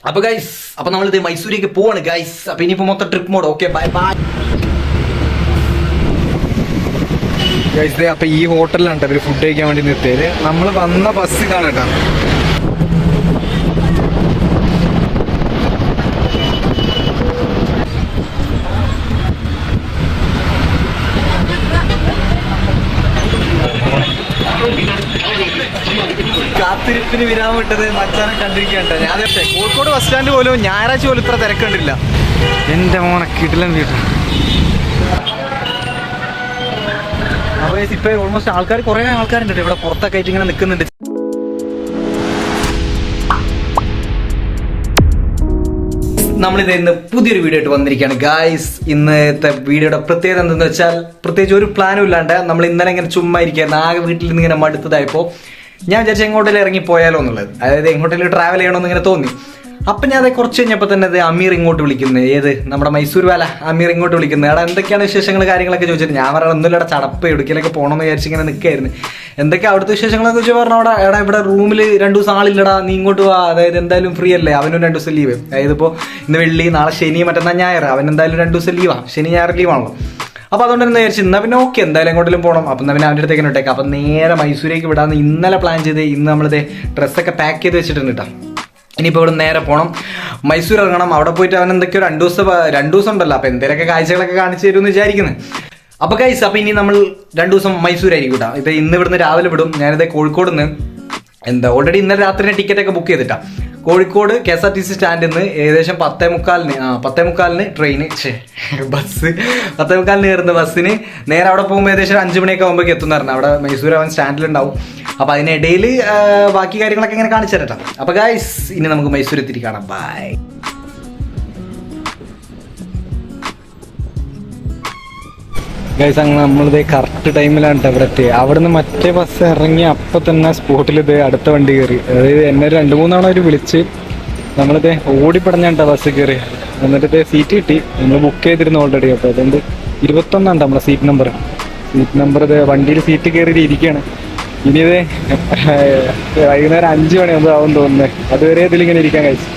അപ്പൊ ഗൈസ്, അപ്പൊ നമ്മളിത് മൈസൂരേക്ക് പോവാണ് ഗൈസ്. അപ്പൊ ഇനിയിപ്പോ മൊത്തം trip mode. Okay, bye bye guys. അപ്പൊ ഈ ഹോട്ടലിലാണ് കേട്ടോ ഫുഡ് കഴിക്കാൻ വേണ്ടി നിർത്തിയത്. നമ്മൾ വന്ന ബസ് ഇതാണ് കേട്ടോ. കാത്തിരിപ്പിന് വിരാമം വിട്ടത് മച്ചാനെ കണ്ടിരിക്കണ്ട. ഞാൻ കോഴിക്കോട് ബസ് സ്റ്റാൻഡ് പോലും ഞായറാഴ്ച പോലും ഇത്ര തിരക്കണ്ടില്ല. എന്റെ മോനെ കിടിലൻ വീട്ടിൽ. അപ്പൊ ഇപ്പൊ ഓൾമോസ്റ്റ് ആൾക്കാർ കുറെ ആൾക്കാരുണ്ട് ഇവിടെ പുറത്തൊക്കെ ആയിട്ട് ഇങ്ങനെ നിൽക്കുന്നുണ്ട്. നമ്മളിത് ഇന്ന് പുതിയൊരു വീഡിയോ ആയിട്ട് വന്നിരിക്കുകയാണ് ഗായ്സ്. ഇന്നത്തെ വീഡിയോയുടെ പ്രത്യേകത എന്തെന്ന് വെച്ചാൽ പ്രത്യേകിച്ച് ഒരു പ്ലാനും ഇല്ലാണ്ട് നമ്മൾ ഇന്നലെ ഇങ്ങനെ ചുമ്മാ ഇരിക്കുകയായിരുന്നു. ആകെ വീട്ടിൽ നിന്ന് ഇങ്ങനെ മടുത്തതായപ്പോൾ ഞാൻ വിചാരിച്ചു എങ്ങോട്ടെങ്കിലും ഇറങ്ങി പോയാലോ എന്നുള്ളത്. അതായത് എങ്ങോട്ടെങ്കിലും ട്രാവൽ ചെയ്യണമെന്ന് ഇങ്ങനെ തോന്നി. അപ്പം ഞാൻ അത് കുറച്ച് കഴിഞ്ഞപ്പോൾ തന്നെ അത് അമീർ ഇങ്ങോട്ട് വിളിക്കുന്നത്. ഏത് നമ്മുടെ മൈസൂർ വാല അമീർ ഇങ്ങോട്ട് വിളിക്കുന്നത്. എടാ എന്തൊക്കെയാണ് വിശേഷങ്ങൾ കാര്യങ്ങളൊക്കെ ചോദിച്ചിട്ട് ഞാൻ പറയാം ഒന്നുമില്ല ചടപ്പ് എവിടേക്കിലൊക്കെ പോകണമെന്ന് വിചാരിച്ച് ഇങ്ങനെ നിൽക്കായിരുന്നു. എന്തൊക്കെയാണ് അവിടുത്തെ വിശേഷങ്ങളൊക്കെ ചോദിച്ചാൽ പറഞ്ഞു അവിടെ എടാ ഇവിടെ റൂമിൽ 2 ദിവസം ആളില്ലടാ, നീ ഇങ്ങോട്ട് പോവാ. അതായത് എന്തായാലും ഫ്രീ അല്ലേ, അവനും 2 ദിവസം ലീവ്. അതായത് ഇപ്പോൾ ഇന്ന് വെള്ളി, നാളെ ശനി, മറ്റന്നാൾ ഞായർ, അവൻ എന്തായാലും 2 ദിവസം ലീവാണ്. ശനി ഞായർ ലീവാണല്ലോ. അപ്പോൾ അതുകൊണ്ട് തന്നെ വിചാരിച്ചു എന്നാൽ പിന്നെ ഓക്കെ എന്തായാലും എങ്ങോട്ടെങ്കിലും പോകണം. അപ്പം എന്നാൽ പിന്നെ അവൻ്റെ അടുത്തേക്ക് ഇട്ടേക്കാം. അപ്പം നേരെ മൈസൂരേക്ക് വിടാമെന്ന് ഇന്നലെ പ്ലാൻ ചെയ്ത് ഇന്ന് നമ്മളിത് ഡ്രസ്സൊക്കെ പാക്ക് ചെയ്ത് വെച്ചിട്ടുണ്ട് കേട്ടോ. ഇനിയിപ്പോൾ ഇവിടെ നേരെ പോകണം, മൈസൂർ ഇറങ്ങണം. അവിടെ പോയിട്ട് അവൻ എന്തൊക്കെയോ 2 ദിവസം ഉണ്ടല്ലോ. അപ്പോൾ എന്തെങ്കിലുമൊക്കെ കാഴ്ചകളൊക്കെ കാണിച്ചു തരുമെന്ന് വിചാരിക്കുന്നത്. അപ്പോൾ ഗൈസ്, അപ്പോൾ ഇനി നമ്മൾ 2 ദിവസം മൈസൂരായിരിക്കും കേട്ടോ. ഇത് ഇന്ന് ഇവിടുന്ന് രാവിലെ വിടും. ഞാനിത് കോഴിക്കോട് നിന്ന് ഓൾറെഡി ഇന്നലെ രാത്രി ടിക്കറ്റൊക്കെ ബുക്ക് ചെയ്തിട്ടാ. കോഴിക്കോട് KSRTC സ്റ്റാൻഡിൽ നിന്ന് ഏകദേശം 10:45 ട്രെയിന് ബസ് 10:45 കയറുന്ന ബസ്സിന് നേരെ അവിടെ പോകുമ്പോൾ ഏകദേശം 5 മണിയൊക്കെ ആകുമ്പോഴേക്ക് എത്തുന്നറിഞ്ഞു. അവിടെ മൈസൂർ അവൻ സ്റ്റാൻഡിലുണ്ടാവും. അപ്പോൾ അതിനിടയിൽ ബാക്കി കാര്യങ്ങളൊക്കെ ഇങ്ങനെ കാണിച്ചു തരട്ടാം. അപ്പോൾ ഗൈസ്, ഇനി നമുക്ക് മൈസൂർ എത്തിരി കാണാം. Bye guys. അങ്ങനെ നമ്മളിത് കറക്റ്റ് ടൈമിലാണ് ഇവിടെ എത്തിയത്. അവിടുന്ന് മറ്റേ ബസ് ഇറങ്ങി അപ്പം തന്നെ സ്പോട്ടിൽ ഇത് അടുത്ത വണ്ടി കയറി. അതായത് എന്നെ 2-3 തവണ അവർ വിളിച്ച് നമ്മളിത് ഓടിപ്പടഞ്ഞാണ് ബസ് കയറി. എന്നിട്ട് സീറ്റ് കിട്ടി. നമ്മൾ ബുക്ക് ചെയ്തിരുന്നു ഓൾറെഡി. അപ്പോൾ അതുകൊണ്ട് 21 നമ്മളെ സീറ്റ് നമ്പർ ഇത് വണ്ടിയിൽ സീറ്റ് കയറിയിട്ട് ഇരിക്കുകയാണ്. ഇനിയിത് വൈകുന്നേരം 5 മണിയാകുമ്പോൾ ആവും തോന്നുന്നത്. അതുവരെ ഇതിലിങ്ങനെ ഇരിക്കാൻ കഴിച്ചു.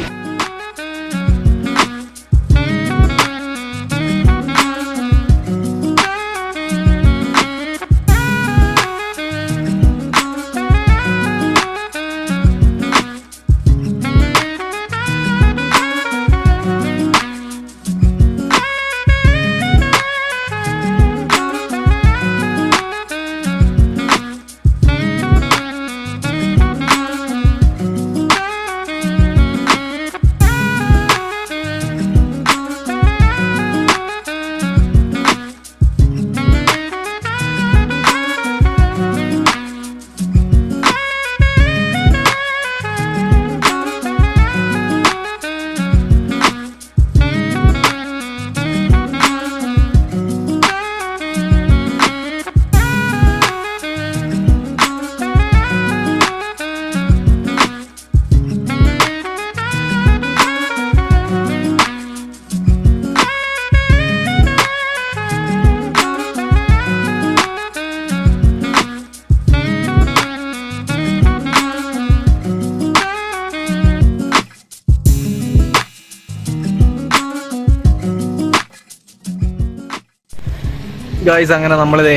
ഗായ്സ്, അങ്ങനെ നമ്മളിതേ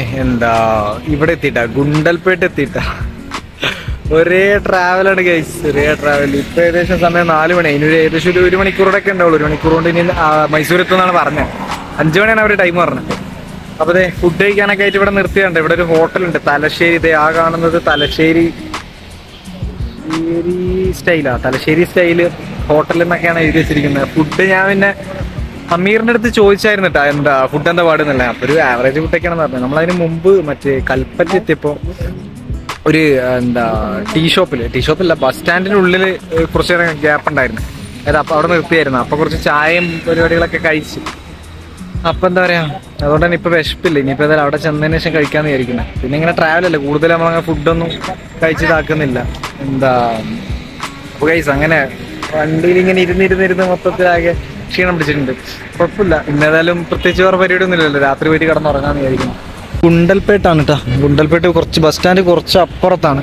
ഇവിടെ എത്തിയിട്ടാ, ഗുണ്ടൽപേട്ട് എത്തിയിട്ടാ. ഒരേ ട്രാവലാണ് ഗൈസ്, ഒരേ ട്രാവൽ. ഇപ്പൊ ഏകദേശം സമയം 4 മണി. ഇനി ഏകദേശം ഒരു 1 മണിക്കൂറോടെ ഒക്കെ ഉണ്ടാവുള്ളൂ. 1 മണിക്കൂർ കൊണ്ട് ഇനി മൈസൂർ എത്തുന്നാണ് പറഞ്ഞത്. 5 മണിയാണ് അവർ ടൈം പറഞ്ഞത്. അപ്പൊ അതെ ഫുഡ് കഴിക്കാനൊക്കെ ആയിട്ട് ഇവിടെ നിർത്തിയുണ്ട്. ഇവിടെ ഒരു ഹോട്ടലുണ്ട് തലശ്ശേരി. ഇതേ ആ കാണുന്നത് തലശ്ശേരി സ്റ്റൈല് ഹോട്ടൽ എന്നൊക്കെയാണ് എഴുതി വെച്ചിരിക്കുന്നത്. ഫുഡ് ഞാൻ പിന്നെ അമീറിന്റെ അടുത്ത് ചോദിച്ചായിരുന്നു കേട്ടോ, ഫുഡ് എന്താ പാടുന്നില്ല. അപ്പൊ ഒരു ആവറേജ് ഫുഡൊക്കെയാണെന്ന് പറഞ്ഞത്. നമ്മളതിന് മുമ്പ് മറ്റേ കൽപ്പറ്റ എത്തിയപ്പോ ഒരു ടീ ഷോപ്പില്ല ബസ് സ്റ്റാൻഡിന്റെ ഉള്ളിൽ കുറച്ച് നേരം ഗ്യാപ്പ് ഉണ്ടായിരുന്നു. അതായത് അപ്പൊ അവിടെ നിർത്തിയായിരുന്നു. അപ്പൊ കുറച്ച് ചായയും പരിപാടികളൊക്കെ കഴിച്ച്. അപ്പൊ എന്താ പറയാ, അതുകൊണ്ട് തന്നെ ഇപ്പൊ വിശപ്പില്ല. ഇനിയിപ്പോ ഏതായാലും അവിടെ ചെന്നതിന് ശേഷം കഴിക്കാന്ന് വിചാരിക്കുന്നത്. പിന്നെ ഇങ്ങനെ ട്രാവൽ അല്ലേ, കൂടുതൽ നമ്മളങ്ങനെ ഫുഡൊന്നും കഴിച്ചിതാക്കുന്നില്ല. അപ്പൊ ഗൈസ്, അങ്ങനെ വണ്ടിയിൽ ഇങ്ങനെ ഇരുന്നിരുന്ന് മൊത്തത്തിലാകെ ക്ഷീണം പിടിച്ചിട്ടുണ്ട്. കുഴപ്പമില്ല. ഇന്നേതായാലും പ്രത്യേകിച്ച് വേറെ പരിപാടി ഒന്നും ഇല്ലല്ലോ. രാത്രി പോയിട്ട് കിടന്നുറങ്ങാന്ന് വിചാരിക്കുന്നു. ഗുണ്ടൽപേട്ടാണ് കേട്ടോ. ഗുണ്ടൽപേട്ട് കുറച്ച് ബസ് സ്റ്റാൻഡ് കുറച്ച് അപ്പുറത്താണ്.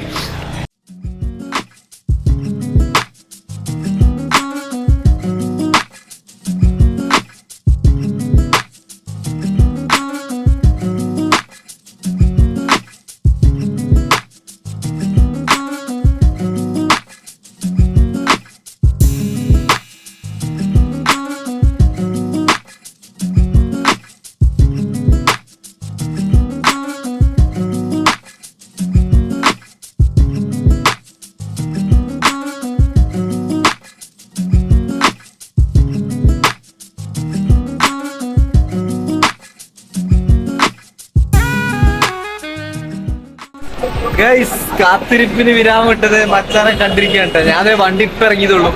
ഗൈസ് കാത്തിരിപ്പിന് വിരാമം ഇട്ടത് മച്ചാനെ കണ്ടിരിക്കാൻ കേട്ടോ. ഞാൻ വണ്ടി ഇപ്പൊ ഇറങ്ങിയതുള്ളൂ.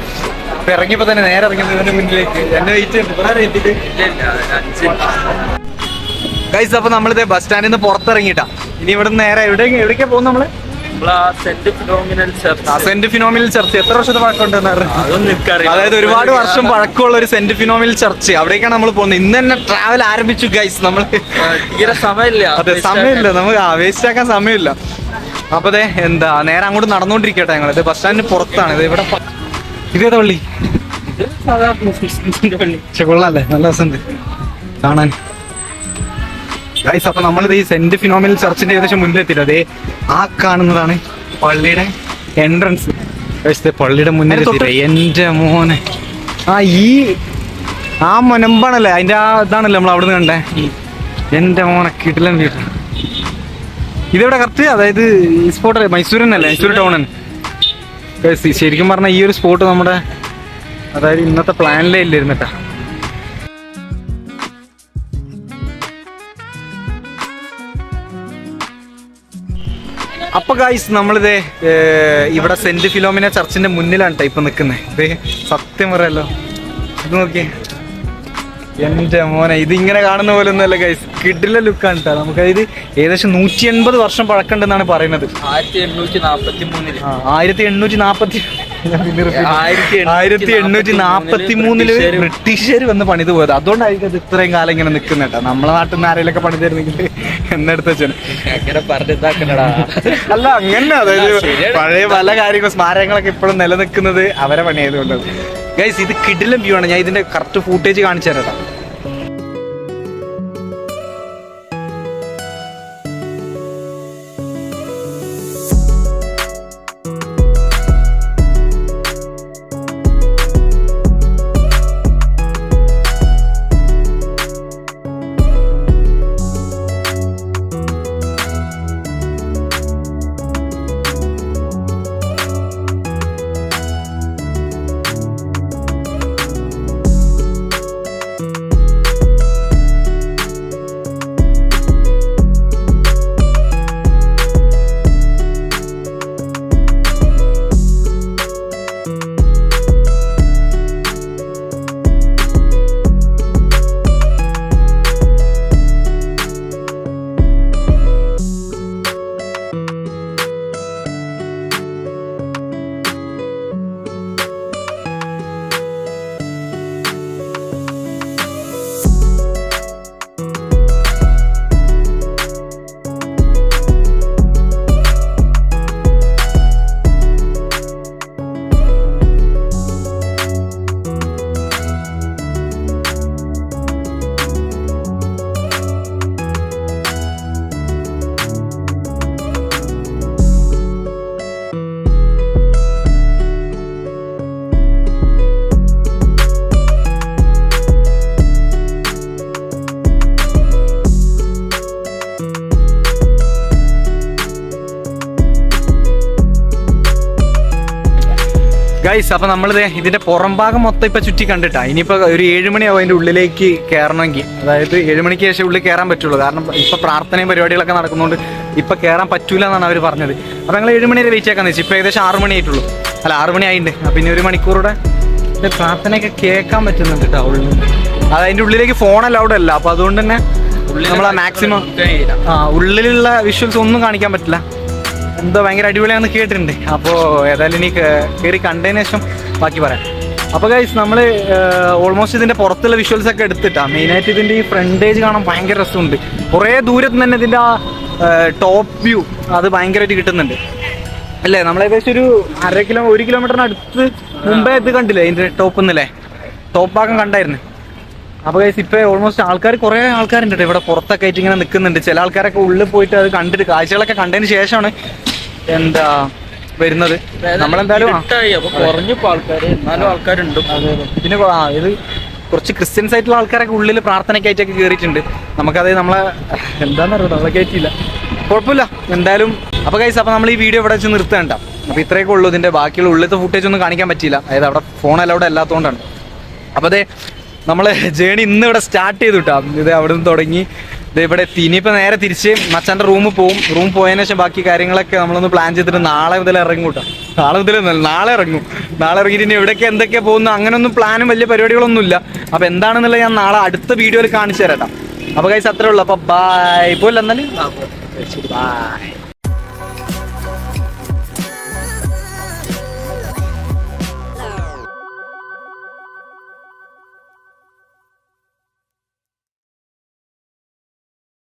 ഇപ്പൊ ഇറങ്ങിയപ്പോ തന്നെ നേരെ ഇറങ്ങിയതിന്റെ മുന്നിലേക്ക് എന്നെ വെയിറ്റ് ഗൈസ്. അപ്പൊ നമ്മളിത് ബസ് സ്റ്റാൻഡിൽ നിന്ന് പുറത്തിറങ്ങിട്ടാ. ഇനി ഇവിടെ നേരെ എവിടേക്കാ പോകും നമ്മള്? Saint phenomenal church. എത്ര വർഷത്തെ പഴക്കമുണ്ട്? അതായത് ഒരുപാട് വർഷം പഴക്കമുള്ള ഒരു സെന്റ് ഫിനോമിനൽ ചർച്ച്. അവിടേക്കാണ് നമ്മൾ പോകുന്നത്. ഇന്ന് തന്നെ ട്രാവൽ ആരംഭിച്ചു ഗൈസ്. നമ്മൾ അതെ സമയമില്ല, നമുക്ക് വേസ്റ്റ് സമയമില്ല. അപ്പൊ അതെ എന്താ നേരെ അങ്ങോട്ട് നടന്നുകൊണ്ടിരിക്കട്ടെ. ഞങ്ങൾ ഇത് ബസ് സ്റ്റാൻഡിന് പുറത്താണ്. ഇത് ഇവിടെ ഇതേതാ പള്ളി? കൊള്ളാല്ലേ, നല്ല രസമുണ്ട് കാണാൻ ഗൈസ്. അപ്പൊ നമ്മളിത് ഈ സെന്റ് ഫിനോമിനൽ ചർച്ചിന്റെ ഏകദേശം മുന്നിലെത്തില്ല. അതേ ആ കാണുന്നതാണ് പള്ളിയുടെ എൻട്രൻസ്. പള്ളിയുടെ മുന്നിൽ എന്റെ മോനെ ആ മുനമ്പാണല്ലേ, അതിന്റെ ആ ഇതാണല്ലോ നമ്മൾ അവിടുന്ന് കണ്ടേ. എന്റെ മോനെ കിടിലൻ വീട്. ഇതെവിടെ കറക്റ്റ്? അതായത് ഈ സ്പോട്ട് മൈസൂരിനല്ലേ? മൈസൂർ ടൗൺ തന്നെ. ശരിക്കും പറഞ്ഞാൽ ഈ ഒരു സ്പോട്ട് നമ്മുടെ അതായത് ഇന്നത്തെ പ്ലാനിലേ ഇല്ലായിരുന്നിട്ടാ. അപ്പൊ ഗൈസ് നമ്മളിത് ഇവിടെ സെന്റ് ഫിലോമിന ചർച്ചിന്റെ മുന്നിലാണ് ഇപ്പൊ നിൽക്കുന്നത്. സത്യം പറയല്ലോ, ഇത് നോക്കിയേ എന്റെ മോനെ. ഇത് ഇങ്ങനെ കാണുന്ന പോലെ ഒന്നുമല്ല ഗൈസ്, കിഡിലെ ലുക്കാണ് കേട്ടോ. നമുക്കത് ഏകദേശം 180 വർഷം പഴക്കമുണ്ടെന്നാണ് പറയുന്നത്. 1843 ബ്രിട്ടീഷുകാർ വന്ന് പണിത് പോയത്. അതുകൊണ്ടായിരിക്കും അത് ഇത്രയും കാലം ഇങ്ങനെ നിൽക്കുന്ന കേട്ടോ. നമ്മളെ നാട്ടിൽ നിന്ന് ആരെങ്കിലൊക്കെ പണി തരുന്നെങ്കിൽ എന്നെടുത്ത് വെച്ചാൽ അല്ല അങ്ങനെ. അതായത് പഴയ പല കാര്യങ്ങളും സ്മാരകങ്ങളൊക്കെ ഇപ്പോഴും നിലനിൽക്കുന്നത് അവരെ പണിയായതുകൊണ്ട്. ഗൈസ് ഇത് കിടിലം വ്യൂ ആണ്. ഞാൻ ഇതിന്റെ കറക്റ്റ് ഫൂട്ടേജ് കാണിച്ചു തരാം. ഗൈസ് അപ്പൊ നമ്മളിത് ഇതിന്റെ പുറം ഭാഗം മൊത്തം ഇപ്പൊ ചുറ്റി കണ്ടിട്ടാ. ഇനിയിപ്പോ ഒരു 7 മണിയാവും അതിന്റെ ഉള്ളിലേക്ക് കയറണമെങ്കിൽ. അതായത് 7 മണിക്ക് ശേഷം ഉള്ളിൽ കയറാൻ പറ്റുള്ളൂ. കാരണം ഇപ്പൊ പ്രാർത്ഥനയും പരിപാടികളൊക്കെ നടക്കുന്നതുകൊണ്ട് ഇപ്പൊ കയറാൻ പറ്റൂല എന്നാണ് അവർ പറഞ്ഞത്. അപ്പൊ ഞങ്ങൾ 7 മണി വരെ വെയിറ്റ് ആക്കാന്ന് വെച്ചാൽ. ഇപ്പൊ ഏകദേശം 6 മണി ആയിട്ടുള്ളൂ. അല്ല 6 മണി ആയിട്ടുണ്ട്. അപ്പൊ ഇനി 1 മണിക്കൂറുടെ പ്രാർത്ഥനയൊക്കെ കേൾക്കാൻ പറ്റുന്നുണ്ട് കേട്ടോ ഉള്ളിൽ. അത് അതിന്റെ ഉള്ളിലേക്ക് ഫോൺ അലൗഡ് അല്ല. അപ്പൊ അതുകൊണ്ട് തന്നെ നമ്മളെ മാക്സിമം ഉള്ളിലുള്ള വിഷ്വൽസ് ഒന്നും കാണിക്കാൻ പറ്റില്ല. എന്തോ ഭയങ്കര അടിപൊളിയാണെന്ന് കേട്ടിട്ടുണ്ട്. അപ്പോൾ ഏതായാലും ഇനി കയറി കണ്ടതിന് ശേഷം ബാക്കി പറയാം. അപ്പോൾ ഗൈസ് നമ്മൾ ഓൾമോസ്റ്റ് ഇതിൻ്റെ പുറത്തുള്ള വിഷ്വൽസ് ഒക്കെ എടുത്തിട്ടാണ്. മെയിനായിട്ട് ഇതിൻ്റെ ഈ ഫ്രണ്ടേജ് കാണാൻ ഭയങ്കര രസമുണ്ട്. കുറേ ദൂരത്ത് തന്നെ ഇതിൻ്റെ ആ ടോപ്പ് വ്യൂ അത് ഭയങ്കരമായിട്ട് കിട്ടുന്നുണ്ട് അല്ലേ. നമ്മൾ ഏകദേശം ഒരു 1 കിലോമീറ്ററിന് അടുത്ത് മുമ്പേ ഇത് കണ്ടില്ലേ അതിൻ്റെ ടോപ്പ് എന്നല്ലേ, ടോപ്പ് ഭാഗം കണ്ടായിരുന്നു. അപ്പോൾ ഗൈസ് ഇപ്പോൾ ഓൾമോസ്റ്റ് കുറേ ആൾക്കാരുണ്ട് ഇവിടെ പുറത്തൊക്കെ ആയിട്ട് ഇങ്ങനെ നിൽക്കുന്നുണ്ട്. ചില ആൾക്കാരൊക്കെ ഉള്ളിൽ പോയിട്ട് അത് കണ്ടിട്ട് കാഴ്ചകളൊക്കെ കണ്ടതിന് ശേഷമാണ് എന്താ വരുന്നത്. നമ്മളെന്തായാലും ആൾക്കാരുണ്ട്. പിന്നെ ഇത് കുറച്ച് ക്രിസ്ത്യൻസ് ആയിട്ടുള്ള ആൾക്കാരൊക്കെ ഉള്ളിൽ പ്രാർത്ഥനയ്ക്കായിട്ടൊക്കെ കയറിയിട്ടുണ്ട്. നമുക്കത് നമ്മളെ എന്താണെന്ന് അറിയാം, നമ്മളെ കയറ്റിയില്ല, കുഴപ്പമില്ല എന്തായാലും. അപ്പോൾ ഗൈസ് അപ്പോൾ നമ്മൾ ഈ വീഡിയോ ഇവിടെ വെച്ച് നിർത്തേണ്ട. അപ്പോൾ ഇത്രയൊക്കെ ഉള്ളൂ. ഇതിൻ്റെ ബാക്കിയുള്ള ഉള്ളിലത്തെ ഫുട്ടേജ് ഒന്നും കാണിക്കാൻ പറ്റിയില്ല. അതായത് അവിടെ ഫോൺ അലൗഡ് അല്ലാത്തതുകൊണ്ടാണ്. അപ്പോൾ അതെ നമ്മളെ ജേണി ഇന്ന് ഇവിടെ സ്റ്റാർട്ട് ചെയ്തു കിട്ടാം. ഇത് അവിടെ നിന്ന് തുടങ്ങി ഇത് ഇവിടെ എത്തി. ഇനിയിപ്പോൾ നേരെ തിരിച്ച് മച്ചാൻ്റെ റൂമിൽ പോവും. റൂം പോയതിനു ശേഷം ബാക്കി കാര്യങ്ങളൊക്കെ നമ്മളൊന്ന് പ്ലാൻ ചെയ്തിട്ട് നാളെ മുതൽ ഇറങ്ങും കേട്ടോ. നാളെ മുതൽ നാളെ ഇറങ്ങും. നാളെ ഇറങ്ങിയിട്ട് ഇനി എവിടെയൊക്കെ എന്തൊക്കെ പോകുന്നു അങ്ങനെയൊന്നും പ്ലാനും വലിയ പരിപാടികളൊന്നും ഇല്ല. അപ്പോൾ എന്താണെന്നുള്ളത് ഞാൻ നാളെ അടുത്ത വീഡിയോയിൽ കാണിച്ചു തരാം. അപ്പോൾ ഗൈസ് അത്രേ ഉള്ളൂ. അപ്പോൾ ബൈ. പോയില്ല എന്നാലും ബൈ.